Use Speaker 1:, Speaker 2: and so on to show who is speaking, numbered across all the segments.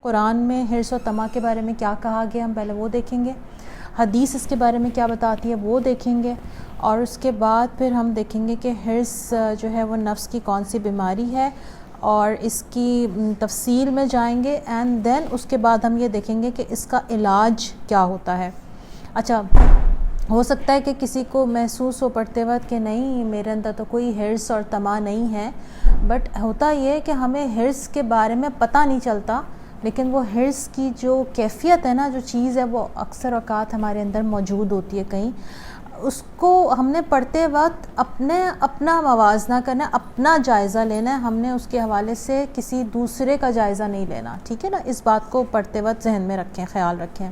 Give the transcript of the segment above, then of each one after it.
Speaker 1: قرآن میں حرص و طمع کے بارے میں کیا کہا گیا ہم پہلے وہ دیکھیں گے، حدیث اس کے بارے میں کیا بتاتی ہے وہ دیکھیں گے، اور اس کے بعد پھر ہم دیکھیں گے کہ حرص جو ہے وہ نفس کی کون سی بیماری ہے اور اس کی تفصیل میں جائیں گے، اینڈ دین اس کے بعد ہم یہ دیکھیں گے کہ اس کا علاج کیا ہوتا ہے۔ اچھا، ہو سکتا ہے کہ کسی کو محسوس ہو پڑھتے وقت کہ نہیں میرے اندر تو کوئی حرص اور طمع نہیں ہے، بٹ ہوتا یہ ہے کہ ہمیں حرص کے بارے میں پتہ نہیں چلتا، لیکن وہ حرص کی جو کیفیت ہے نا، جو چیز ہے وہ اکثر اوقات ہمارے اندر موجود ہوتی ہے کہیں، اس کو ہم نے پڑھتے وقت اپنا موازنہ کرنا ہے، اپنا جائزہ لینا ہے، ہم نے اس کے حوالے سے کسی دوسرے کا جائزہ نہیں لینا، ٹھیک ہے نا، اس بات کو پڑھتے وقت ذہن میں رکھیں، خیال رکھیں۔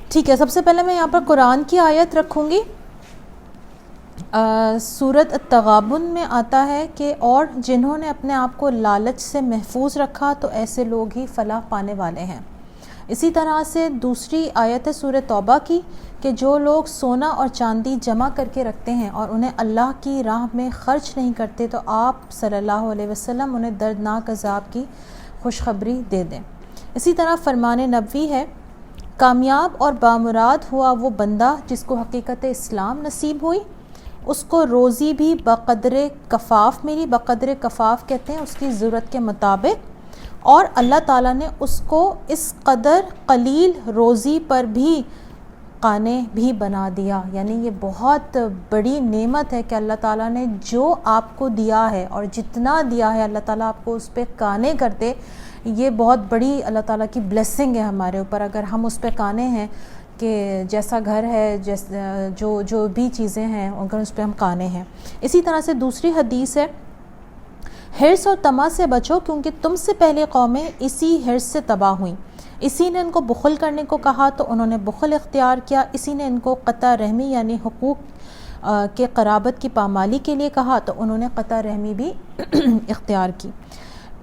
Speaker 1: ٹھیک ہے، سب سے پہلے میں یہاں پر قرآن کی آیت رکھوں گی، سورۃ التغابن میں آتا ہے کہ اور جنہوں نے اپنے آپ کو لالچ سے محفوظ رکھا تو ایسے لوگ ہی فلاح پانے والے ہیں۔ اسی طرح سے دوسری آیت ہے سورۃ توبہ کی کہ جو لوگ سونا اور چاندی جمع کر کے رکھتے ہیں اور انہیں اللہ کی راہ میں خرچ نہیں کرتے تو آپ صلی اللہ علیہ وسلم انہیں دردناک عذاب کی خوشخبری دے دیں۔ اسی طرح فرمان نبوی ہے، کامیاب اور بامراد ہوا وہ بندہ جس کو حقیقت اسلام نصیب ہوئی، اس کو روزی بھی بقدر کفاف ملی، بقدر کفاف کہتے ہیں اس کی ضرورت کے مطابق، اور اللہ تعالیٰ نے اس کو اس قدر قلیل روزی پر بھی قانع بھی بنا دیا۔ یعنی یہ بہت بڑی نعمت ہے کہ اللہ تعالیٰ نے جو آپ کو دیا ہے اور جتنا دیا ہے اللہ تعالیٰ آپ کو اس پہ قانع کر دے، یہ بہت بڑی اللہ تعالیٰ کی بلیسنگ ہے ہمارے اوپر، اگر ہم اس پہ قانع ہیں کہ جیسا گھر ہے، جو بھی چیزیں ہیں اگر اس پہ ہم قانع ہیں۔ اسی طرح سے دوسری حدیث ہے، حرص اور طمع سے بچو کیونکہ تم سے پہلے قومیں اسی حرص سے تباہ ہوئیں، اسی نے ان کو بخل کرنے کو کہا تو انہوں نے بخل اختیار کیا، اسی نے ان کو قطع رحمی یعنی حقوق کے قرابت کی پامالی کے لیے کہا تو انہوں نے قطع رحمی بھی اختیار کی،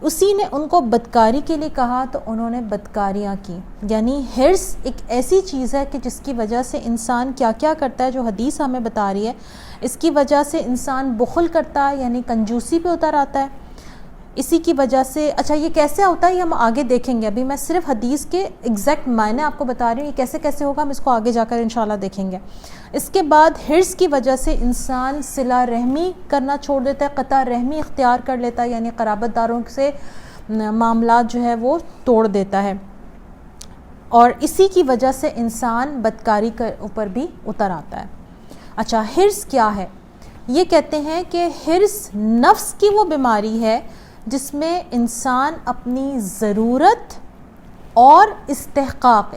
Speaker 1: اسی نے ان کو بدکاری کے لیے کہا تو انہوں نے بدکاریاں کی۔ یعنی حرص ایک ایسی چیز ہے کہ جس کی وجہ سے انسان کیا کیا کرتا ہے، جو حدیث ہمیں بتا رہی ہے، اس کی وجہ سے انسان بخل کرتا ہے یعنی کنجوسی پہ اتر آتا ہے، اسی کی وجہ سے۔ اچھا، یہ کیسے ہوتا ہے یہ ہم آگے دیکھیں گے، ابھی میں صرف حدیث کے ایگزیکٹ معنی آپ کو بتا رہی ہوں، یہ کیسے کیسے ہوگا ہم اس کو آگے جا کر انشاءاللہ دیکھیں گے۔ اس کے بعد حرص کی وجہ سے انسان صلہ رحمی کرنا چھوڑ دیتا ہے، قطع رحمی اختیار کر لیتا ہے، یعنی قرابت داروں سے معاملات جو ہے وہ توڑ دیتا ہے، اور اسی کی وجہ سے انسان بدکاری کے اوپر بھی اتر آتا ہے۔ اچھا، حرص کیا ہے؟ یہ کہتے ہیں کہ حرص نفس کی وہ بیماری ہے جس میں انسان اپنی ضرورت اور استحقاق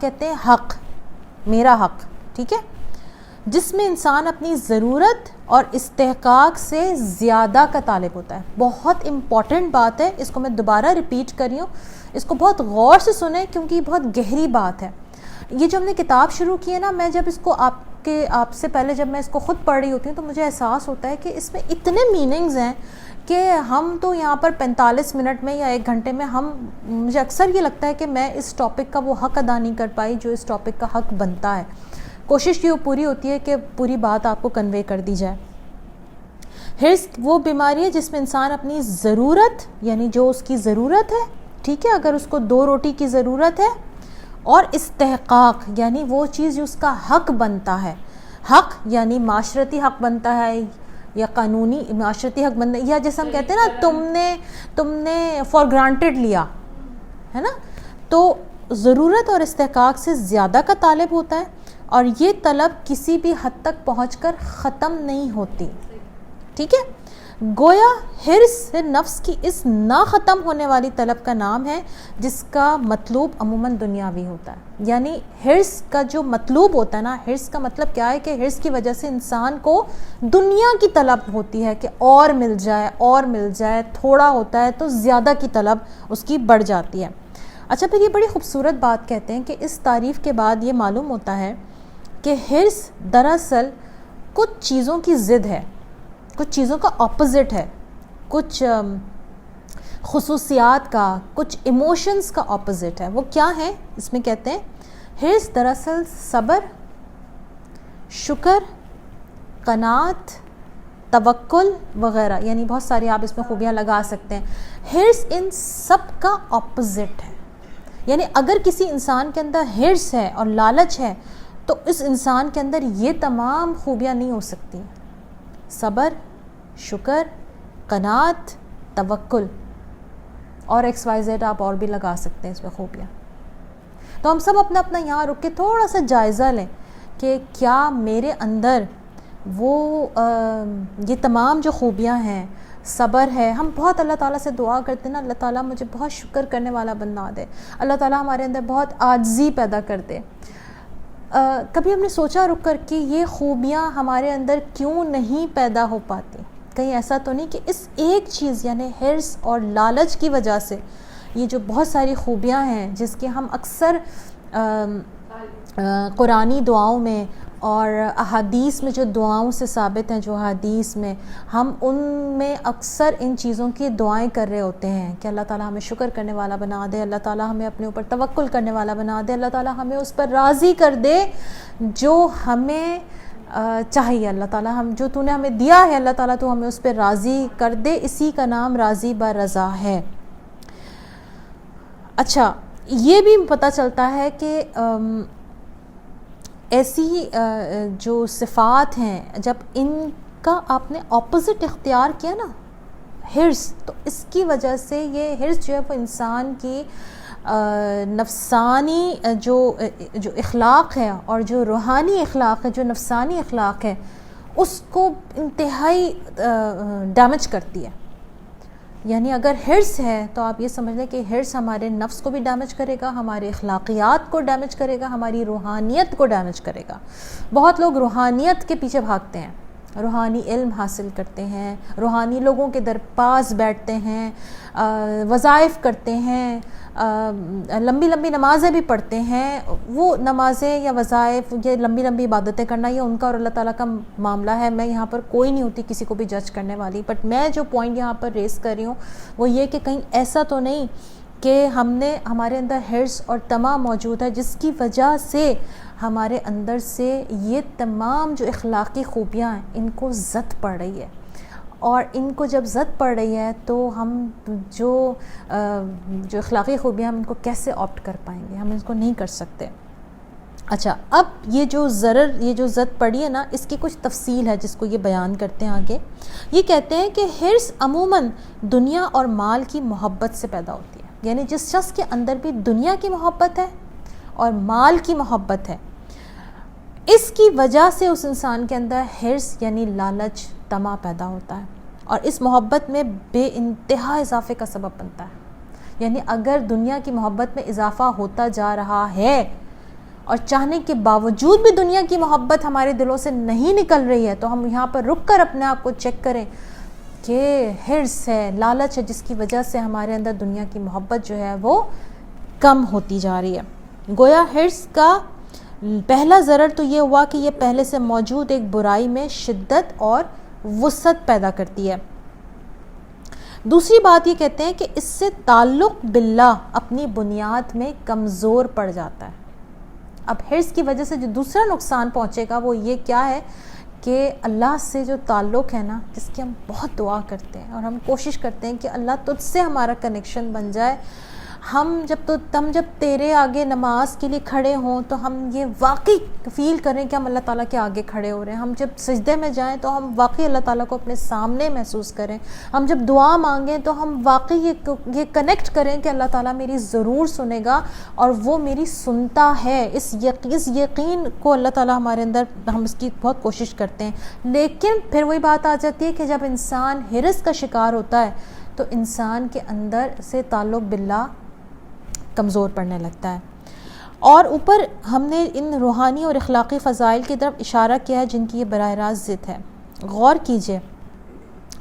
Speaker 1: کہتے ہیں حق، میرا حق، ٹھیک ہے، جس میں انسان اپنی ضرورت اور استحقاق سے زیادہ کا طالب ہوتا ہے۔ بہت امپورٹنٹ بات ہے، اس کو میں دوبارہ ریپیٹ کر رہی ہوں، اس کو بہت غور سے سنیں کیونکہ یہ بہت گہری بات ہے۔ یہ جو ہم نے کتاب شروع کی ہے نا، میں جب اس کو آپ سے پہلے جب میں اس کو خود پڑھ رہی ہوتی ہوں تو مجھے احساس ہوتا ہے کہ اس میں اتنے میننگز ہیں کہ ہم تو یہاں پر 45 منٹ میں یا 1 گھنٹے میں مجھے اکثر یہ لگتا ہے کہ میں اس ٹاپک کا وہ حق ادا نہیں کر پائی جو اس ٹاپک کا حق بنتا ہے۔ کوشش یہ پوری ہوتی ہے کہ پوری بات آپ کو کنوے کر دی جائے۔ حرص وہ بیماری ہے جس میں انسان اپنی ضرورت یعنی جو اس کی ضرورت ہے، ٹھیک ہے، اگر اس کو 2 روٹی کی ضرورت ہے، اور استحقاق یعنی وہ چیز جو اس کا حق بنتا ہے، حق یعنی معاشرتی حق بنتا ہے یا قانونی معاشرتی حق بنتا ہے، یا جیسے ہم کہتے ہیں نا تم نے فار گرانٹیڈ لیا ہے نا، تو ضرورت اور استحقاق سے زیادہ کا طالب ہوتا ہے، اور یہ طلب کسی بھی حد تک پہنچ کر ختم نہیں ہوتی، ٹھیک ہے۔ گویا حرص نفس کی اس نہ ختم ہونے والی طلب کا نام ہے جس کا مطلوب عموماً دنیاوی ہوتا ہے۔ یعنی حرص کا جو مطلوب ہوتا ہے نا، حرص کا مطلب کیا ہے کہ حرص کی وجہ سے انسان کو دنیا کی طلب ہوتی ہے کہ اور مل جائے، تھوڑا ہوتا ہے تو زیادہ کی طلب اس کی بڑھ جاتی ہے۔ اچھا، پھر یہ بڑی خوبصورت بات کہتے ہیں کہ اس تعریف کے بعد یہ معلوم ہوتا ہے کہ حرص دراصل کچھ چیزوں کی ضد ہے، کچھ چیزوں کا اپوزٹ ہے، کچھ خصوصیات کا، کچھ ایموشنز کا اپوزٹ ہے۔ وہ کیا ہے؟ اس میں کہتے ہیں حرص دراصل صبر، شکر، قناعت، توکل وغیرہ، یعنی بہت ساری آپ اس میں خوبیاں لگا سکتے ہیں. ہرس ان سب کا اپوزٹ ہے. یعنی اگر کسی انسان کے اندر ہرس ہے اور لالچ ہے تو اس انسان کے اندر یہ تمام خوبیاں نہیں ہو سکتی. صبر، شکر، قناعت، توکل اور XYZ آپ اور بھی لگا سکتے ہیں اس میں خوبیاں. تو ہم سب اپنا اپنا یہاں رک کے تھوڑا سا جائزہ لیں کہ کیا میرے اندر وہ یہ تمام جو خوبیاں ہیں، صبر ہے. ہم بہت اللہ تعالیٰ سے دعا کرتے ہیں نا، اللہ تعالیٰ مجھے بہت شکر کرنے والا بنا دے، اللہ تعالیٰ ہمارے اندر بہت عاجزی پیدا کر دے. کبھی ہم نے سوچا رک کر کہ یہ خوبیاں ہمارے اندر کیوں نہیں پیدا ہو پاتی؟ کہیں ایسا تو نہیں کہ اس ایک چیز یعنی حرص اور لالچ کی وجہ سے یہ جو بہت ساری خوبیاں ہیں جس کے ہم اکثر قرآنی دعاؤں میں اور احادیث میں جو دعاؤں سے ثابت ہیں، جو احادیث میں ہم ان میں اکثر ان چیزوں کی دعائیں کر رہے ہوتے ہیں کہ اللہ تعالیٰ ہمیں شکر کرنے والا بنا دے، اللہ تعالیٰ ہمیں اپنے اوپر توکل کرنے والا بنا دے، اللہ تعالیٰ ہمیں اس پر راضی کر دے جو ہمیں چاہیے، اللہ تعالیٰ ہم جو تو نے ہمیں دیا ہے اللہ تعالیٰ تو ہمیں اس پہ راضی کر دے. اسی کا نام راضی با رضا ہے. اچھا، یہ بھی پتہ چلتا ہے کہ ایسی جو صفات ہیں جب ان کا آپ نے اپوزٹ اختیار کیا نا، حرص، تو اس کی وجہ سے یہ حرص جو ہے وہ انسان کی نفسانی جو اخلاق ہے اور جو روحانی اخلاق ہے، جو نفسانی اخلاق ہے، اس کو انتہائی ڈیمیج کرتی ہے. یعنی اگر حرص ہے تو آپ یہ سمجھ لیں کہ حرص ہمارے نفس کو بھی ڈیمیج کرے گا، ہمارے اخلاقیات کو ڈیمیج کرے گا، ہماری روحانیت کو ڈیمیج کرے گا. بہت لوگ روحانیت کے پیچھے بھاگتے ہیں، روحانی علم حاصل کرتے ہیں، روحانی لوگوں کے در پاس بیٹھتے ہیں، وظائف کرتے ہیں، لمبی لمبی نمازیں بھی پڑھتے ہیں. وہ نمازیں یا وظائف، یہ لمبی لمبی عبادتیں کرنا یہ ان کا اور اللہ تعالیٰ کا معاملہ ہے. میں یہاں پر کوئی نہیں ہوتی کسی کو بھی جج کرنے والی، بٹ میں جو پوائنٹ یہاں پر ریز کر رہی ہوں وہ یہ کہ کہیں ایسا تو نہیں کہ ہمارے اندر حرص اور طمع موجود ہے جس کی وجہ سے ہمارے اندر سے یہ تمام جو اخلاقی خوبیاں ہیں ان کو زد پڑ رہی ہے. اور ان کو جب زد پڑ رہی ہے تو ہم جو اخلاقی خوبیاں ہم ان کو کیسے آپٹ کر پائیں گے؟ ہم اس کو نہیں کر سکتے. اچھا، اب یہ جو زد پڑی ہے نا، اس کی کچھ تفصیل ہے جس کو یہ بیان کرتے ہیں آگے. یہ کہتے ہیں کہ حرص عموماً دنیا اور مال کی محبت سے پیدا ہوتی ہے. یعنی جس شخص کے اندر بھی دنیا کی محبت ہے اور مال کی محبت ہے، اس کی وجہ سے اس انسان کے اندر حرص یعنی لالچ، طمع پیدا ہوتا ہے اور اس محبت میں بے انتہا اضافے کا سبب بنتا ہے. یعنی اگر دنیا کی محبت میں اضافہ ہوتا جا رہا ہے اور چاہنے کے باوجود بھی دنیا کی محبت ہمارے دلوں سے نہیں نکل رہی ہے تو ہم یہاں پر رک کر اپنے آپ کو چیک کریں کہ حرص ہے، لالچ ہے، جس کی وجہ سے ہمارے اندر دنیا کی محبت جو ہے وہ کم ہوتی جا رہی ہے. گویا حرص کا پہلا ضرر تو یہ ہوا کہ یہ پہلے سے موجود ایک برائی میں شدت اور وسعت پیدا کرتی ہے. دوسری بات یہ کہتے ہیں کہ اس سے تعلق باللہ اپنی بنیاد میں کمزور پڑ جاتا ہے. اب حرص کی وجہ سے جو دوسرا نقصان پہنچے گا وہ یہ کیا ہے کہ اللہ سے جو تعلق ہے نا، جس کی ہم بہت دعا کرتے ہیں اور ہم کوشش کرتے ہیں کہ اللہ تجھ سے ہمارا کنیکشن بن جائے. ہم جب تیرے آگے نماز کے لیے کھڑے ہوں تو ہم یہ واقعی فیل کریں کہ ہم اللہ تعالیٰ کے آگے کھڑے ہو رہے ہیں. ہم جب سجدے میں جائیں تو ہم واقعی اللہ تعالیٰ کو اپنے سامنے محسوس کریں. ہم جب دعا مانگیں تو ہم واقعی یہ کنیکٹ کریں کہ اللہ تعالیٰ میری ضرور سنے گا اور وہ میری سنتا ہے. اس یقین کو اللہ تعالیٰ ہمارے اندر، ہم اس کی بہت کوشش کرتے ہیں. لیکن پھر وہی بات آ جاتی ہے کہ جب انسان حرص کا شکار ہوتا ہے تو انسان کے اندر سے تعلق باللہ کمزور پڑنے لگتا ہے. اور اوپر ہم نے ان روحانی اور اخلاقی فضائل کی طرف اشارہ کیا ہے جن کی یہ براہ راست ضد ہے. غور کیجئے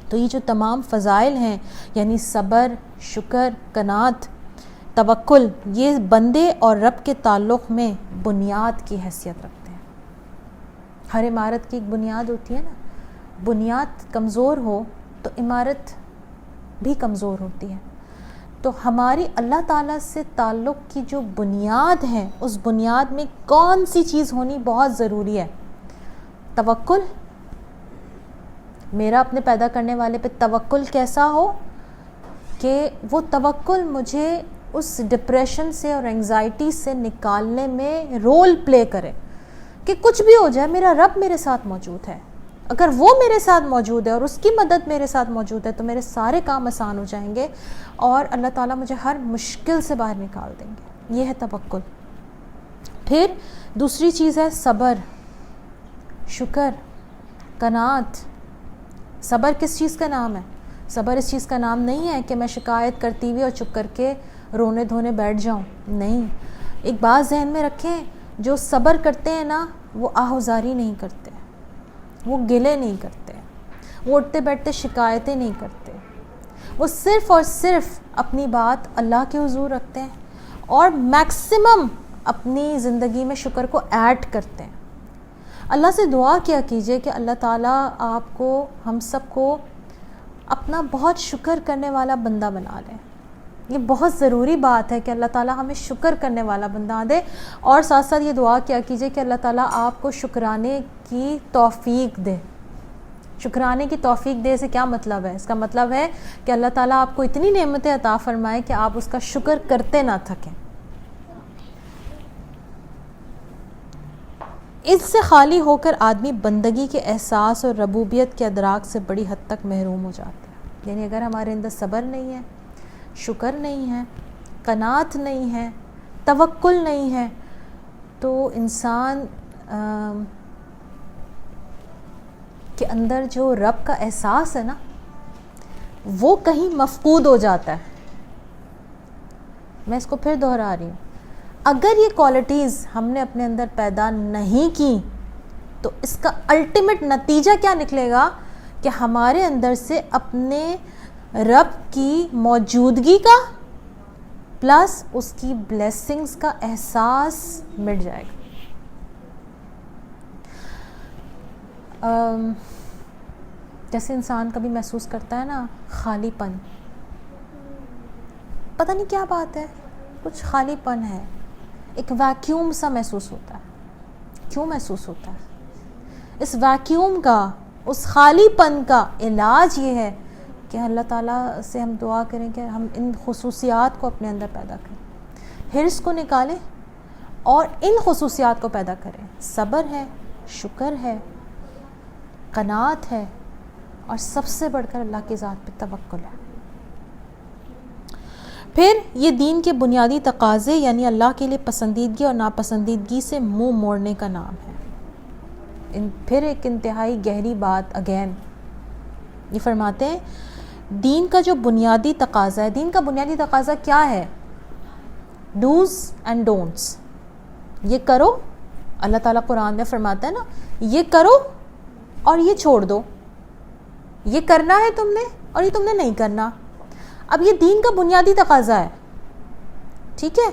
Speaker 1: تو یہ جو تمام فضائل ہیں یعنی صبر، شکر، قناعت، توکل، یہ بندے اور رب کے تعلق میں بنیاد کی حیثیت رکھتے ہیں. ہر عمارت کی ایک بنیاد ہوتی ہے نا، بنیاد کمزور ہو تو عمارت بھی کمزور ہوتی ہے. تو ہماری اللہ تعالیٰ سے تعلق کی جو بنیاد ہے اس بنیاد میں کون سی چیز ہونی بہت ضروری ہے؟ توکل، میرا اپنے پیدا کرنے والے پہ توکل کیسا ہو کہ وہ توکل مجھے اس ڈپریشن سے اور انگزائٹی سے نکالنے میں رول پلے کرے کہ کچھ بھی ہو جائے میرا رب میرے ساتھ موجود ہے. اگر وہ میرے ساتھ موجود ہے اور اس کی مدد میرے ساتھ موجود ہے تو میرے سارے کام آسان ہو جائیں گے اور اللہ تعالیٰ مجھے ہر مشکل سے باہر نکال دیں گے. یہ ہے توکل. پھر دوسری چیز ہے صبر, شکر, قناعت. صبر کس چیز کا نام ہے؟ صبر اس چیز کا نام نہیں ہے کہ میں شکایت کرتی ہوئی اور چپ کر کے رونے دھونے بیٹھ جاؤں. نہیں, ایک بات ذہن میں رکھیں, جو صبر کرتے ہیں نا وہ آہوزاری نہیں کرتے, وہ گلے نہیں کرتے, وہ اٹھتے بیٹھتے شکایتیں نہیں کرتے, وہ صرف اور صرف اپنی بات اللہ کے حضور رکھتے ہیں اور میکسیمم اپنی زندگی میں شکر کو ایڈ کرتے ہیں. اللہ سے دعا کیا کیجئے کہ اللہ تعالیٰ آپ کو, ہم سب کو اپنا بہت شکر کرنے والا بندہ بنا لے. یہ بہت ضروری بات ہے کہ اللہ تعالیٰ ہمیں شکر کرنے والا بندہ دے. اور ساتھ ساتھ یہ دعا کیا کیجئے کہ اللہ تعالیٰ آپ کو شکرانے کی توفیق دے. شکرانے کی توفیق دے سے کیا مطلب ہے؟ اس کا مطلب ہے کہ اللہ تعالیٰ آپ کو اتنی نعمتیں عطا فرمائے کہ آپ اس کا شکر کرتے نہ تھکیں. اس سے خالی ہو کر آدمی بندگی کے احساس اور ربوبیت کے ادراک سے بڑی حد تک محروم ہو جاتا ہے. یعنی اگر ہمارے اندر صبر نہیں ہے, شکر نہیں ہے, قناعت نہیں ہے, توکل نہیں ہے, تو انسان کے اندر جو رب کا احساس ہے نا وہ کہیں مفقود ہو جاتا ہے. میں اس کو پھر دہرا رہی ہوں, اگر یہ کوالٹیز ہم نے اپنے اندر پیدا نہیں کی تو اس کا الٹیمیٹ نتیجہ کیا نکلے گا کہ ہمارے اندر سے اپنے رب کی موجودگی کا پلس اس کی بلیسنگز کا احساس مٹ جائے گا. جیسے انسان کبھی محسوس کرتا ہے نا خالی پن, پتہ نہیں کیا بات ہے, کچھ خالی پن ہے, ایک ویکیوم سا محسوس ہوتا ہے. کیوں محسوس ہوتا ہے؟ اس ویکیوم کا, اس خالی پن کا علاج یہ ہے کہ اللہ تعالیٰ سے ہم دعا کریں کہ ہم ان خصوصیات کو اپنے اندر پیدا کریں, حرص کو نکالیں اور ان خصوصیات کو پیدا کریں. صبر ہے, شکر ہے, قناعت ہے, اور سب سے بڑھ کر اللہ کی ذات پہ توکل ہے. پھر یہ دین کے بنیادی تقاضے یعنی اللہ کے لیے پسندیدگی اور ناپسندیدگی سے منہ موڑنے کا نام ہے. پھر ایک انتہائی گہری بات اگین یہ فرماتے ہیں, دین کا جو بنیادی تقاضا ہے, دین کا بنیادی تقاضا کیا ہے؟ Dos and don'ts. یہ کرو, اللہ تعالیٰ قرآن میں فرماتا ہے نا, یہ کرو اور یہ چھوڑ دو, یہ کرنا ہے تم نے اور یہ تم نے نہیں کرنا. اب یہ دین کا بنیادی تقاضا ہے, ٹھیک ہے.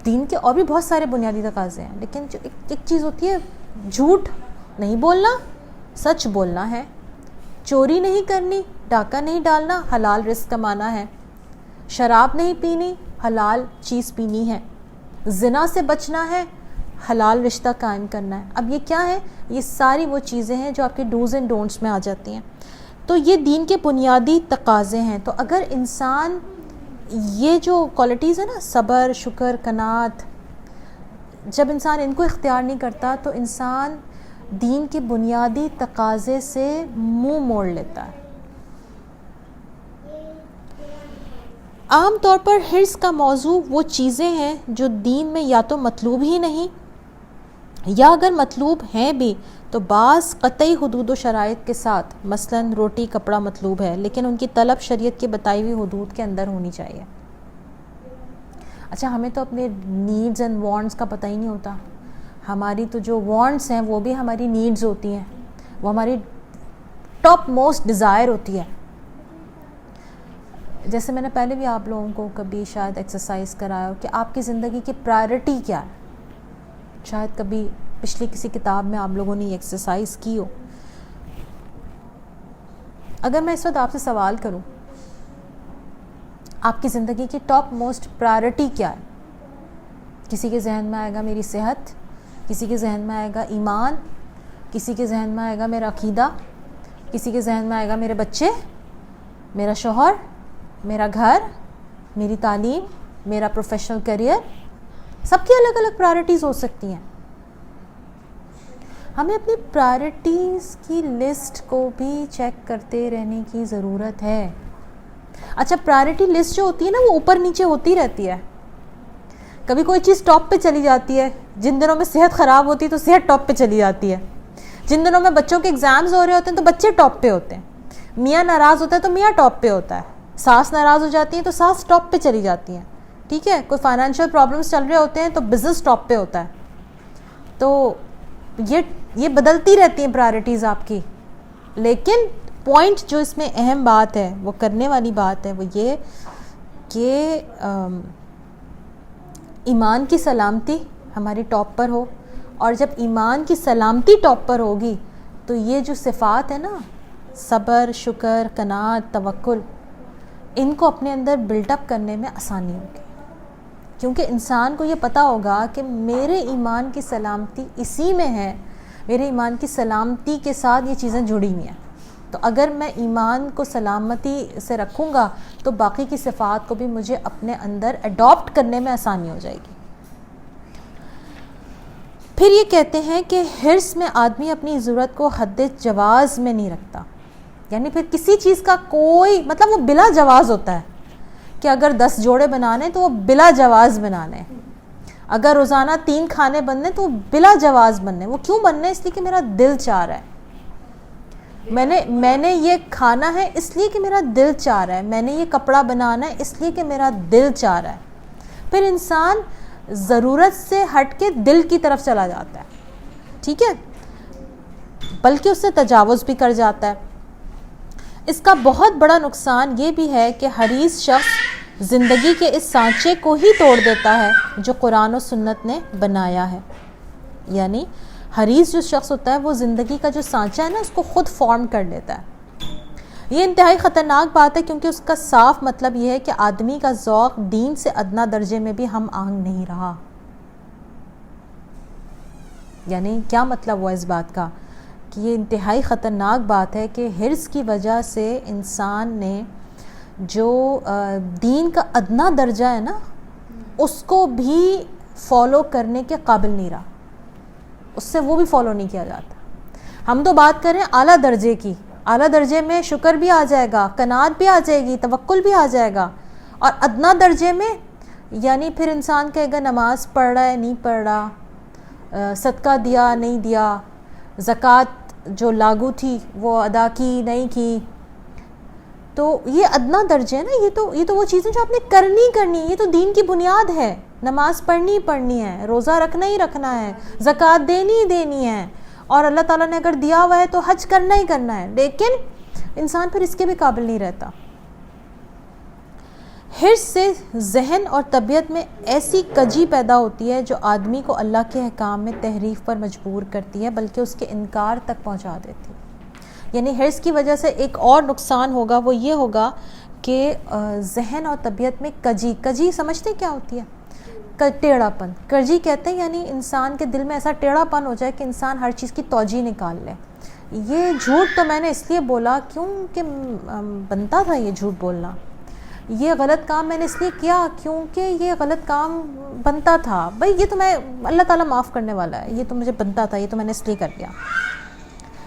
Speaker 1: دین کے اور بھی بہت سارے بنیادی تقاضے ہیں, لیکن جو ایک چیز ہوتی ہے, جھوٹ نہیں بولنا, سچ بولنا ہے, چوری نہیں کرنی, ڈاکہ نہیں ڈالنا, حلال رزق کمانا ہے, شراب نہیں پینی, حلال چیز پینی ہے, زنا سے بچنا ہے, حلال رشتہ قائم کرنا ہے. اب یہ کیا ہے؟ یہ ساری وہ چیزیں ہیں جو آپ کے ڈوز اینڈ ڈونٹس میں آ جاتی ہیں. تو یہ دین کے بنیادی تقاضے ہیں. تو اگر انسان یہ جو کوالٹیز ہیں نا, صبر, شکر, قناعت, جب انسان ان کو اختیار نہیں کرتا تو انسان دین کے بنیادی تقاضے سے منہ موڑ لیتا ہے. عام طور پر حرص کا موضوع وہ چیزیں ہیں جو دین میں یا تو مطلوب ہی نہیں, یا اگر مطلوب ہیں بھی تو بعض قطعی حدود و شرائط کے ساتھ. مثلاً روٹی کپڑا مطلوب ہے, لیکن ان کی طلب شریعت کی بتائی ہوئی حدود کے اندر ہونی چاہیے. اچھا, ہمیں تو اپنے نیڈز اینڈ وانٹس کا پتہ ہی نہیں ہوتا. ہماری تو جو وانٹس ہیں وہ بھی ہماری نیڈز ہوتی ہیں, وہ ہماری ٹاپ موسٹ ڈیزائر ہوتی ہے. جیسے میں نے پہلے بھی آپ لوگوں کو کبھی شاید ایکسرسائز کرایا ہو کہ آپ کی زندگی کی پرائرٹی کیا ہے. شاید کبھی پچھلی کسی کتاب میں آپ لوگوں نے یہ ایکسرسائز کی ہو. اگر میں اس وقت آپ سے سوال کروں آپ کی زندگی کی ٹاپ موسٹ پرائرٹی کیا ہے, کسی کے ذہن میں آئے گا میری صحت, کسی کے ذہن میں آئے گا ایمان, کسی کے ذہن میں آئے گا میرا عقیدہ, کسی کے ذہن میں آئے گا میرے بچے، میرا شوہر، میرا گھر، میری تعلیم، میرا پروفیشنل کیریئر. سب کی الگ الگ پرائرٹیز ہو سکتی ہیں. ہمیں اپنی پرائرٹیز کی لسٹ کو بھی چیک کرتے رہنے کی ضرورت ہے. اچھا، پرائرٹی لسٹ جو ہوتی ہے نا وہ اوپر نیچے ہوتی رہتی ہے. کبھی کوئی چیز ٹاپ پہ چلی جاتی ہے. جن دنوں میں صحت خراب ہوتی ہے تو صحت ٹاپ پہ چلی جاتی ہے. جن دنوں میں بچوں کے ایگزامز ہو رہے ہوتے ہیں تو بچے ٹاپ پہ ہوتے ہیں. میاں ناراض ہوتا ہے تو میاں ٹاپ پہ ہوتا ہے. ساس ناراض ہو جاتی ہے تو ساس ٹاپ پہ چلی جاتی ہیں. ٹھیک ہے، کوئی فائنینشیل پرابلمس چل رہے ہوتے ہیں تو بزنس ٹاپ پہ ہوتا ہے. تو یہ بدلتی رہتی ہیں پرائرٹیز آپ کی. لیکن پوائنٹ جو اس میں اہم بات ہے، وہ کرنے والی بات ہے، وہ یہ کہ ایمان کی سلامتی ہماری ٹاپ پر ہو. اور جب ایمان کی سلامتی ٹاپ پر ہوگی تو یہ جو صفات ہے نا، صبر، شکر، قناعت، توکل، ان کو اپنے اندر بلڈ اپ کرنے میں آسانی ہوگی. کیونکہ انسان کو یہ پتہ ہوگا کہ میرے ایمان کی سلامتی اسی میں ہے، میرے ایمان کی سلامتی کے ساتھ یہ چیزیں جڑی ہوئی ہیں. تو اگر میں ایمان کو سلامتی سے رکھوں گا تو باقی کی صفات کو بھی مجھے اپنے اندر اڈاپٹ کرنے میں آسانی ہو جائے گی. پھر یہ کہتے ہیں کہ حرص میں آدمی اپنی ضرورت کو حد جواز میں نہیں رکھتا. یعنی پھر کسی چیز کا کوئی مطلب وہ بلا جواز ہوتا ہے کہ اگر 10 جوڑے بنانے تو وہ بلا جواز بنانے. اگر روزانہ 3 کھانے بننے تو وہ بلا جواز بننے. وہ کیوں بننے؟ اس لیے کہ میرا دل چاہ رہا ہے. میں نے یہ کھانا ہے اس لیے کہ میرا دل چاہ رہا ہے. میں نے یہ کپڑا بنانا ہے اس لیے کہ میرا دل چاہ رہا ہے. پھر انسان ضرورت سے ہٹ کے دل کی طرف چلا جاتا ہے. ٹھیک ہے، بلکہ اس سے تجاوز بھی کر جاتا ہے. اس کا بہت بڑا نقصان یہ بھی ہے کہ حریص شخص زندگی کے اس سانچے کو ہی توڑ دیتا ہے جو قرآن و سنت نے بنایا ہے. یعنی حریص جو شخص ہوتا ہے وہ زندگی کا جو سانچہ ہے نا اس کو خود فارم کر لیتا ہے. یہ انتہائی خطرناک بات ہے کیونکہ اس کا صاف مطلب یہ ہے کہ آدمی کا ذوق دین سے ادنا درجے میں بھی ہم آہنگ نہیں رہا. یعنی کیا مطلب ہوا اس بات کا کہ یہ انتہائی خطرناک بات ہے کہ حرص کی وجہ سے انسان نے جو دین کا ادنا درجہ ہے نا اس کو بھی فالو کرنے کے قابل نہیں رہا. اس سے وہ بھی فالو نہیں کیا جاتا. ہم تو بات کریں اعلیٰ درجے کی. اعلیٰ درجے میں شکر بھی آ جائے گا، قناعت بھی آ جائے گی، توکل بھی آ جائے گا. اور ادنا درجے میں یعنی پھر انسان کہے گا نماز پڑھ رہا ہے نہیں پڑھ رہا، صدقہ دیا نہیں دیا، زکوٰۃ جو لاگو تھی وہ ادا کی نہیں کی. تو یہ ادنا درجے ہے نا. یہ تو وہ چیزیں جو آپ نے کرنی ہے. یہ تو دین کی بنیاد ہے. نماز پڑھنی ہے، روزہ رکھنا ہی رکھنا ہے، زکوٰۃ دینی ہے، اور اللہ تعالیٰ نے اگر دیا ہوا ہے تو حج کرنا ہی کرنا ہے. لیکن انسان پھر اس کے بھی قابل نہیں رہتا. حرص سے ذہن اور طبیعت میں ایسی کجی پیدا ہوتی ہے جو آدمی کو اللہ کے احکام میں تحریف پر مجبور کرتی ہے بلکہ اس کے انکار تک پہنچا دیتی ہے. یعنی حرص کی وجہ سے ایک اور نقصان ہوگا، وہ یہ ہوگا کہ ذہن اور طبیعت میں کجی سمجھتے کیا ہوتی ہے؟ ٹیڑھا پن. کجی کہتے ہیں یعنی انسان کے دل میں ایسا ٹیڑھا پن ہو جائے کہ انسان ہر چیز کی توجہ نکال لے. یہ جھوٹ تو میں نے اس لیے بولا کیونکہ بنتا تھا یہ جھوٹ بولنا. یہ غلط کام میں نے اس لیے کیا کیونکہ یہ غلط کام بنتا تھا. بھائی یہ تو میں اللہ تعالیٰ معاف کرنے والا ہے، یہ تو مجھے بنتا تھا، یہ تو میں نے اس لیے کر دیا.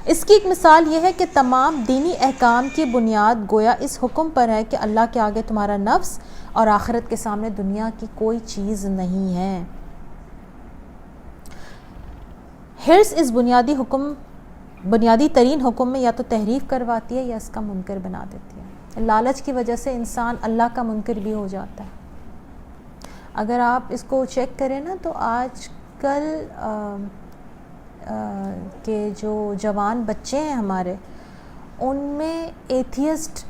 Speaker 1: اس کی ایک مثال یہ ہے کہ تمام دینی احکام کی بنیاد گویا اس حکم پر ہے کہ اللہ کے آگے تمہارا نفس اور آخرت کے سامنے دنیا کی کوئی چیز نہیں ہے. حرص اس بنیادی ترین حکم میں یا تو تحریف کرواتی ہے یا اس کا منکر بنا دیتی ہے. لالچ کی وجہ سے انسان اللہ کا منکر بھی ہو جاتا ہے. اگر آپ اس کو چیک کریں نا تو آج کل کے جو جوان بچے ہیں ہمارے ان میں ایتھیسٹ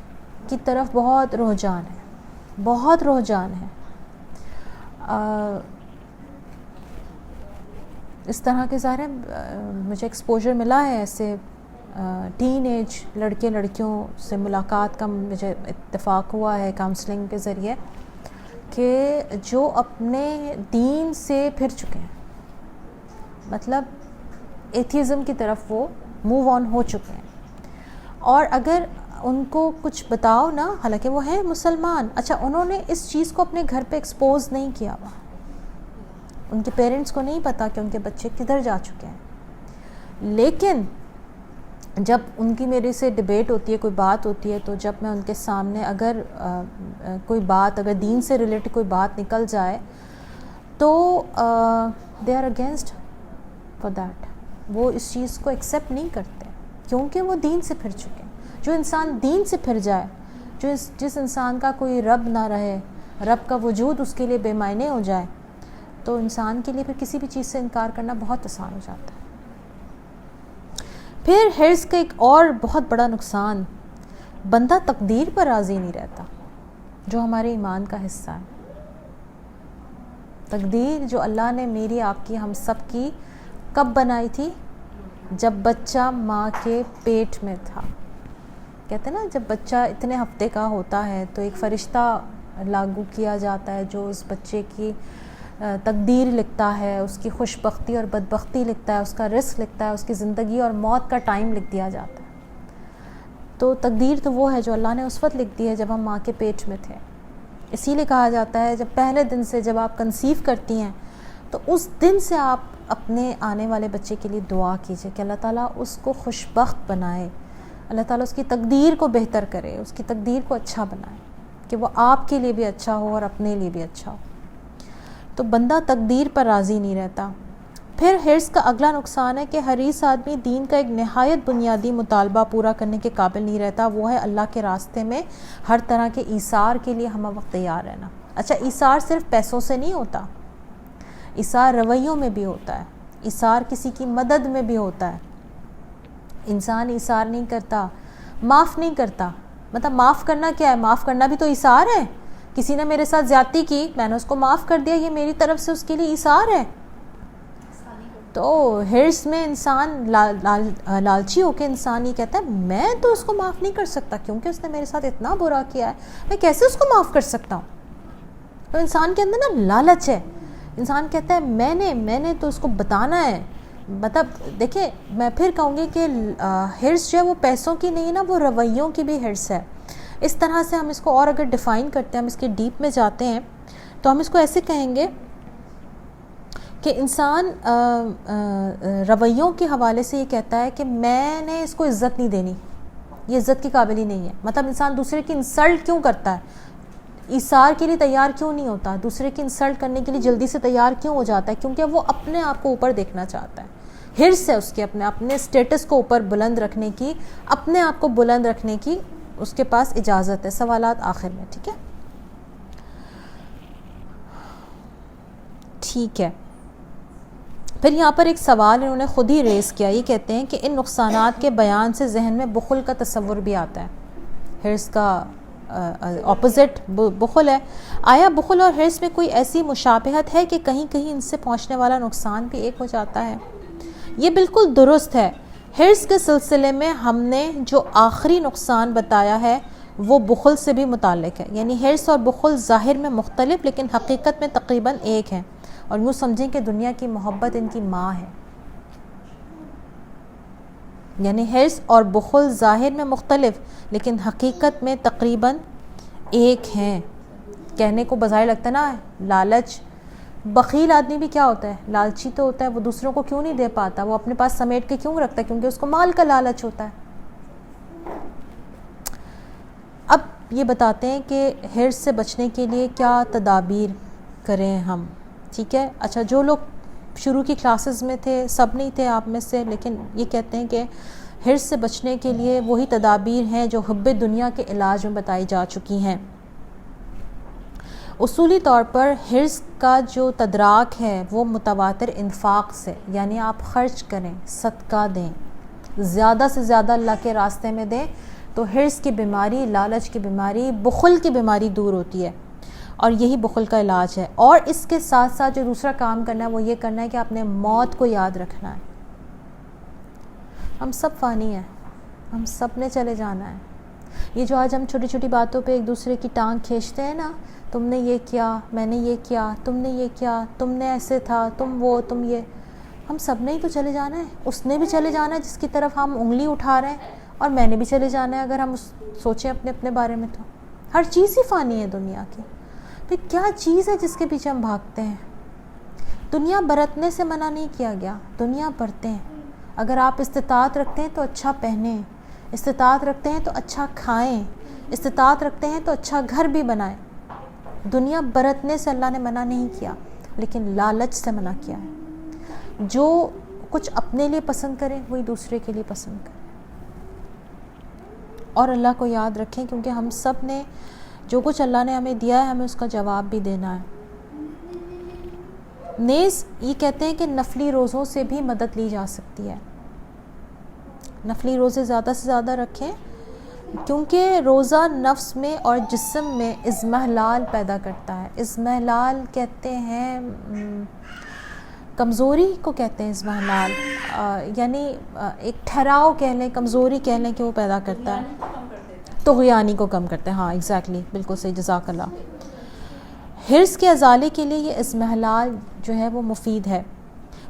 Speaker 1: کی طرف بہت رجحان ہے. اس طرح کے ظاہر مجھے ایکسپوجر ملا ہے ایسے ٹین ایج لڑکے لڑکیوں سے ملاقات کا مجھے اتفاق ہوا ہے کاؤنسلنگ کے ذریعے کہ جو اپنے دین سے پھر چکے ہیں، مطلب ایتھیزم کی طرف وہ موو آن ہو چکے ہیں. اور اگر ان کو کچھ بتاؤ نا، حالانکہ وہ ہیں مسلمان، اچھا انہوں نے اس چیز کو اپنے گھر پہ ایکسپوز نہیں کیا ہوا، ان کے پیرنٹس کو نہیں پتا کہ ان کے بچے کدھر جا چکے ہیں، لیکن جب ان کی میرے سے ڈیبیٹ ہوتی ہے، کوئی بات ہوتی ہے، تو جب میں ان کے سامنے اگر کوئی بات، اگر دین سے ریلیٹڈ کوئی بات نکل جائے تو they are against for that, وہ اس چیز کو ایکسیپٹ نہیں کرتے کیونکہ وہ دین سے پھر چکے ہیں۔ جو انسان دین سے پھر جائے، جس انسان کا کوئی رب نہ رہے، رب کا وجود اس کے لیے بے معنی ہو جائے، تو انسان کے لیے پھر کسی بھی چیز سے انکار کرنا بہت آسان ہو جاتا ہے۔ پھر حرص کا ایک اور بہت بڑا نقصان، بندہ تقدیر پر راضی نہیں رہتا، جو ہمارے ایمان کا حصہ ہے۔ تقدیر جو اللہ نے میری، آپ کی، ہم سب کی کب بنائی تھی؟ جب بچہ ماں کے پیٹ میں تھا۔ کہتے ہیں نا جب بچہ اتنے ہفتے کا ہوتا ہے تو ایک فرشتہ لاگو کیا جاتا ہے جو اس بچے کی تقدیر لکھتا ہے، اس کی خوش بختی اور بدبختی لکھتا ہے، اس کا رزق لکھتا ہے، اس کی زندگی اور موت کا ٹائم لکھ دیا جاتا ہے۔ تو تقدیر تو وہ ہے جو اللہ نے اس وقت لکھ دی ہے جب ہم ماں کے پیٹ میں تھے۔ اسی لیے کہا جاتا ہے جب پہلے دن سے جب آپ کنسیو کرتی ہیں تو اس دن سے آپ اپنے آنے والے بچے کے لیے دعا کیجئے کہ اللہ تعالیٰ اس کو خوش بخت بنائے، اللہ تعالیٰ اس کی تقدیر کو بہتر کرے، اس کی تقدیر کو اچھا بنائے کہ وہ آپ کے لیے بھی اچھا ہو اور اپنے لیے بھی اچھا ہو۔ تو بندہ تقدیر پر راضی نہیں رہتا۔ پھر حرص کا اگلا نقصان ہے کہ حریص آدمی دین کا ایک نہایت بنیادی مطالبہ پورا کرنے کے قابل نہیں رہتا، وہ ہے اللہ کے راستے میں ہر طرح کے ایثار کے لیے ہم وقت تیار رہنا۔ اچھا ایثار صرف پیسوں سے نہیں ہوتا، ایثار رویوں میں بھی ہوتا ہے، ایثار کسی کی مدد میں بھی ہوتا ہے۔ انسان ایثار نہیں کرتا، معاف نہیں کرتا، مطلب معاف کرنا کیا ہے؟ معاف کرنا بھی تو ایثار ہے۔ کسی نے میرے ساتھ زیادتی کی، میں نے اس کو معاف کر دیا، یہ میری طرف سے اس کے لیے ایثار ہے۔ تو حرص میں انسان لالچی ہو کے انسان یہ کہتا ہے میں تو اس کو معاف نہیں کر سکتا کیونکہ اس نے میرے ساتھ اتنا برا کیا ہے، میں کیسے اس کو معاف کر سکتا ہوں؟ تو انسان کے اندر نا لالچ ہے، انسان کہتا ہے میں نے تو اس کو بتانا ہے۔ مطلب دیکھیں میں پھر کہوں گی کہ حرص جو ہے وہ پیسوں کی نہیں نا، وہ رویوں کی بھی حرص ہے۔ اس طرح سے ہم اس کو اور اگر ڈیفائن کرتے ہیں، ہم اس کے ڈیپ میں جاتے ہیں تو ہم اس کو ایسے کہیں گے کہ انسان رویوں کے حوالے سے یہ کہتا ہے کہ میں نے اس کو عزت نہیں دینی، یہ عزت کی قابل ہی نہیں ہے۔ مطلب انسان دوسرے کی انسلٹ کیوں کرتا ہے، ایثار کے لیے تیار کیوں نہیں ہوتا، دوسرے کی انسلٹ کرنے کے لیے جلدی سے تیار کیوں ہو جاتا ہے؟ کیونکہ وہ اپنے آپ کو اوپر دیکھنا چاہتا ہے، حرص ہے اس کے اپنے سٹیٹس کو اوپر بلند رکھنے کی، اپنے آپ کو بلند رکھنے کی اس کے پاس اجازت ہے۔ سوالات آخر میں، ٹھیک ہے؟ ٹھیک ہے، پھر یہاں پر ایک سوال انہوں نے خود ہی ریز کیا، یہ کہتے ہیں کہ ان نقصانات کے بیان سے ذہن میں بخل کا تصور بھی آتا ہے۔ حرص کا اپوزٹ بخل ہے۔ آیا بخل اور حرص میں کوئی ایسی مشابہت ہے کہ کہیں کہیں ان سے پہنچنے والا نقصان بھی ایک ہو جاتا ہے؟ یہ بالکل درست ہے۔ حرص کے سلسلے میں ہم نے جو آخری نقصان بتایا ہے وہ بخل سے بھی متعلق ہے، یعنی حرص اور بخل ظاہر میں مختلف لیکن حقیقت میں تقریباً ایک ہیں، اور یوں سمجھیں کہ دنیا کی محبت ان کی ماں ہے۔ یعنی حرص اور بخل ظاہر میں مختلف لیکن حقیقت میں تقریباً ایک ہیں۔ کہنے کو بظاہر لگتا ہے نا لالچ، بخیل آدمی بھی کیا ہوتا ہے؟ لالچی تو ہوتا ہے، وہ دوسروں کو کیوں نہیں دے پاتا، وہ اپنے پاس سمیٹ کے کیوں رکھتا ہے؟ کیونکہ اس کو مال کا لالچ ہوتا ہے۔ اب یہ بتاتے ہیں کہ حرص سے بچنے کے لیے کیا تدابیر کریں ہم، ٹھیک ہے؟ اچھا جو لوگ شروع کی کلاسز میں تھے، سب نہیں تھے آپ میں سے، لیکن یہ کہتے ہیں کہ حرص سے بچنے کے لیے وہی تدابیر ہیں جو حب دنیا کے علاج میں بتائی جا چکی ہیں۔ اصولی طور پر حرص کا جو تدراک ہے وہ متواتر انفاق سے، یعنی آپ خرچ کریں، صدقہ دیں، زیادہ سے زیادہ اللہ کے راستے میں دیں، تو حرص کی بیماری، لالچ کی بیماری، بخل کی بیماری دور ہوتی ہے، اور یہی بخل کا علاج ہے۔ اور اس کے ساتھ ساتھ جو دوسرا کام کرنا ہے وہ یہ کرنا ہے کہ آپ نے موت کو یاد رکھنا ہے۔ ہم سب فانی ہیں، ہم سب نے چلے جانا ہے۔ یہ جو آج ہم چھوٹی چھوٹی باتوں پہ ایک دوسرے کی ٹانگ کھینچتے ہیں نا، تم نے یہ کیا، میں نے یہ کیا، تم نے یہ کیا، تم نے ایسے تھا، تم وہ، تم یہ، ہم سب نے ہی تو چلے جانا ہے۔ اس نے بھی چلے جانا ہے جس کی طرف ہم انگلی اٹھا رہے ہیں، اور میں نے بھی چلے جانا ہے اگر ہم سوچیں اپنے اپنے بارے میں. تو ہر چیز ہی فانی ہے دنیا کی. پھر کیا چیز ہے جس کے پیچھے ہم بھاگتے ہیں؟ دنیا برتنے سے منع نہیں کیا گیا، دنیا برتیں. اگر آپ استطاعت رکھتے ہیں تو اچھا پہنیں، استطاعت رکھتے ہیں تو اچھا کھائیں، استطاعت رکھتے ہیں تو اچھا گھر بھی بنائیں. دنیا برتنے سے اللہ نے منع نہیں کیا، لیکن لالچ سے منع کیا ہے. جو کچھ اپنے لیے پسند کریں وہی دوسرے کے لیے پسند کریں. اور اللہ کو یاد رکھیں، کیونکہ ہم سب نے جو کچھ اللہ نے ہمیں دیا ہے ہمیں اس کا جواب بھی دینا ہے. نیز یہ کہتے ہیں کہ نفلی روزوں سے بھی مدد لی جا سکتی ہے. نفلی روزے زیادہ سے زیادہ رکھیں، کیونکہ روزہ نفس میں اور جسم میں اضمحلال پیدا کرتا ہے. اضمحلال کہتے ہیں کمزوری کو کہتے ہیں اضمحلال، یعنی ایک ٹھہراؤ کہہ لیں، کمزوری کہہ لیں کہ وہ پیدا کرتا ہے. طغیانی کو کم کرتے ہیں. ہاں ایگزیکٹلی، بالکل صحیح، جزاک اللہ. حرص کے ازالے کے لیے یہ اضمحلال جو ہے وہ مفید ہے.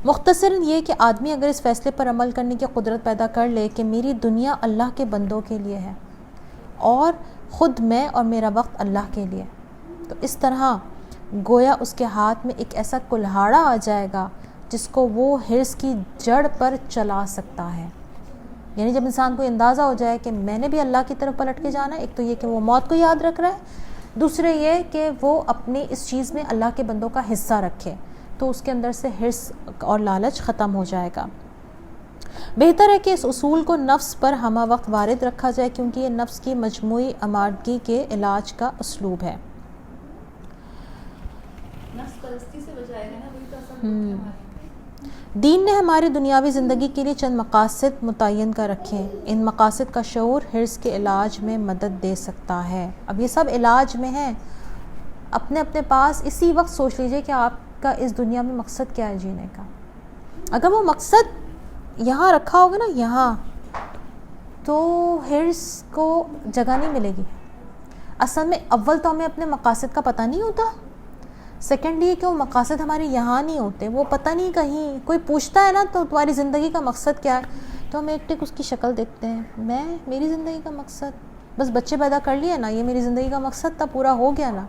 Speaker 1: مختصراً یہ کہ آدمی اگر اس فیصلے پر عمل کرنے کی قدرت پیدا کر لے کہ میری دنیا اللہ کے بندوں کے لیے ہے اور خود میں اور میرا وقت اللہ کے لیے، تو اس طرح گویا اس کے ہاتھ میں ایک ایسا کلہاڑا آ جائے گا جس کو وہ حرص کی جڑ پر چلا سکتا ہے. یعنی جب انسان کو اندازہ ہو جائے کہ میں نے بھی اللہ کی طرف پلٹ کے جانا ہے، ایک تو یہ کہ وہ موت کو یاد رکھ رہا ہے، دوسرے یہ کہ وہ اپنی اس چیز میں اللہ کے بندوں کا حصہ رکھے، تو اس کے اندر سے حرص اور لالچ ختم ہو جائے گا. بہتر ہے کہ اس اصول کو نفس پر ہمہ وقت وارد رکھا جائے، کیونکہ یہ نفس کی مجموعی آمادگی کے علاج کا اسلوب ہے. نفس پرستی سے بچائے گا نا، وہی تو اصل دین نے ہماری دنیاوی زندگی کے لیے چند مقاصد متعین کر رکھے. ان مقاصد کا شعور حرص کے علاج میں مدد دے سکتا ہے. اب یہ سب علاج میں ہیں، اپنے اپنے پاس اسی وقت سوچ لیجئے کہ آپ کا اس دنیا میں مقصد کیا ہے جینے کا. اگر وہ مقصد یہاں رکھا ہوگا نا، یہاں، تو حرص کو جگہ نہیں ملے گی. اصل میں اول تو ہمیں اپنے مقاصد کا پتہ نہیں ہوتا، سیکنڈ یہ کہ وہ مقاصد ہمارے یہاں نہیں ہوتے، وہ پتہ نہیں کہیں کوئی پوچھتا ہے نا تو تمہاری زندگی کا مقصد کیا ہے، تو ہم ایک ٹک اس کی شکل دیکھتے ہیں، میری زندگی کا مقصد بس بچے پیدا کر لیے نا، یہ میری زندگی کا مقصد تھا، پورا ہو گیا نا.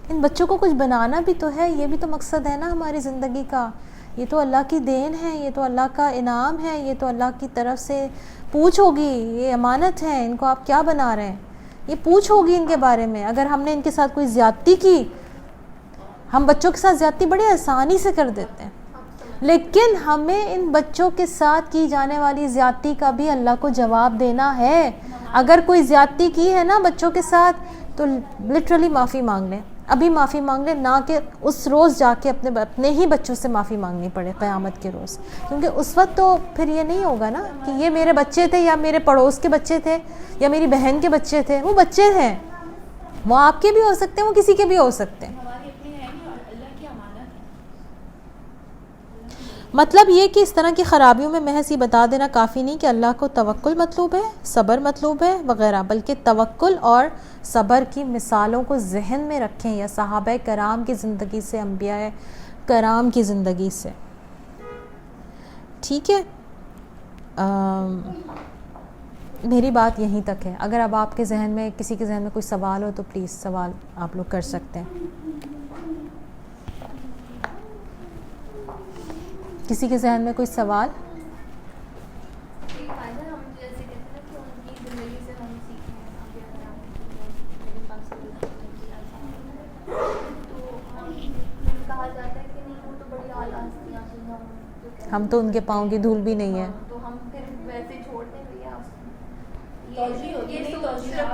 Speaker 1: ان بچوں کو کچھ بنانا بھی تو ہے، یہ بھی تو مقصد ہے نا ہماری زندگی کا. یہ تو اللہ کی دین ہے، یہ تو اللہ کا انعام ہے، یہ تو اللہ کی طرف سے پوچھ ہوگی، یہ امانت ہے. ان کو آپ کیا بنا رہے ہیں، یہ پوچھ ہوگی ان کے بارے میں. اگر ہم نے ان کے ساتھ کوئی زیادتی کی، ہم بچوں کے ساتھ زیادتی بڑے آسانی سے کر دیتے ہیں، لیکن ہمیں ان بچوں کے ساتھ کی جانے والی زیادتی کا بھی اللہ کو جواب دینا ہے. اگر کوئی زیادتی کی ہے نا بچوں کے ساتھ تو لٹرلی معافی مانگ لیں، ابھی معافی مانگ لیں، نہ کہ اس روز جا کے اپنے ہی بچوں سے معافی مانگنی پڑے قیامت کے روز. کیونکہ اس وقت تو پھر یہ نہیں ہوگا نا کہ یہ میرے بچے تھے یا میرے پڑوس کے بچے تھے یا میری بہن کے بچے تھے. وہ بچے ہیں، وہ آپ کے بھی ہو سکتے ہیں، وہ کسی کے بھی ہو سکتے ہیں. مطلب یہ کہ اس طرح کی خرابیوں میں محض یہ بتا دینا کافی نہیں کہ اللہ کو توکل مطلوب ہے، صبر مطلوب ہے وغیرہ، بلکہ توکل اور صبر کی مثالوں کو ذہن میں رکھیں، یا صحابہ کرام کی زندگی سے، انبیاء کرام کی زندگی سے. ٹھیک ہے، میری بات یہیں تک ہے. اگر اب آپ کے ذہن میں، کسی کے ذہن میں کوئی سوال ہو تو پلیز سوال آپ لوگ کر سکتے ہیں. کسی کے ذہن میں کوئی سوال؟ ہم تو ان کے پاؤں کی دھول بھی نہیں ہے.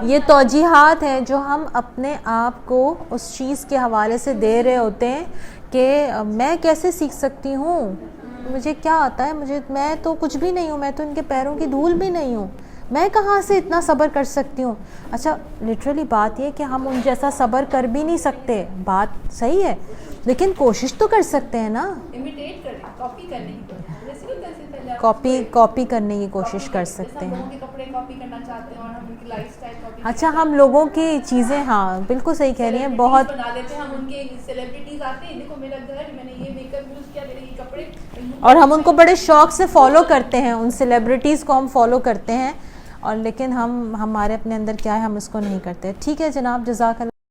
Speaker 1: یہ توجیحات ہیں جو ہم اپنے آپ کو اس چیز کے حوالے سے دے رہے ہوتے ہیں کہ میں کیسے سیکھ سکتی ہوں، مجھے کیا آتا ہے، میں تو کچھ بھی نہیں ہوں، میں تو ان کے پیروں کی دھول بھی نہیں ہوں، میں کہاں سے اتنا صبر کر سکتی ہوں. اچھا لٹرلی بات یہ کہ ہم ان جیسا صبر کر بھی نہیں سکتے، بات صحیح ہے، لیکن کوشش تو کر سکتے ہیں نا، کاپی کرنے کی کوشش کر سکتے ہیں. اچھا ہم لوگوں کی چیزیں، ہاں بالکل صحیح کہہ رہی ہیں، بہت اور ہم ان کو بڑے شوق سے فالو کرتے ہیں، ان سیلیبریٹیز کو ہم فالو کرتے ہیں اور لیکن ہمارے اپنے اندر کیا ہے، ہم اس کو نہیں کرتے. ٹھیک ہے جناب، جزاک اللہ.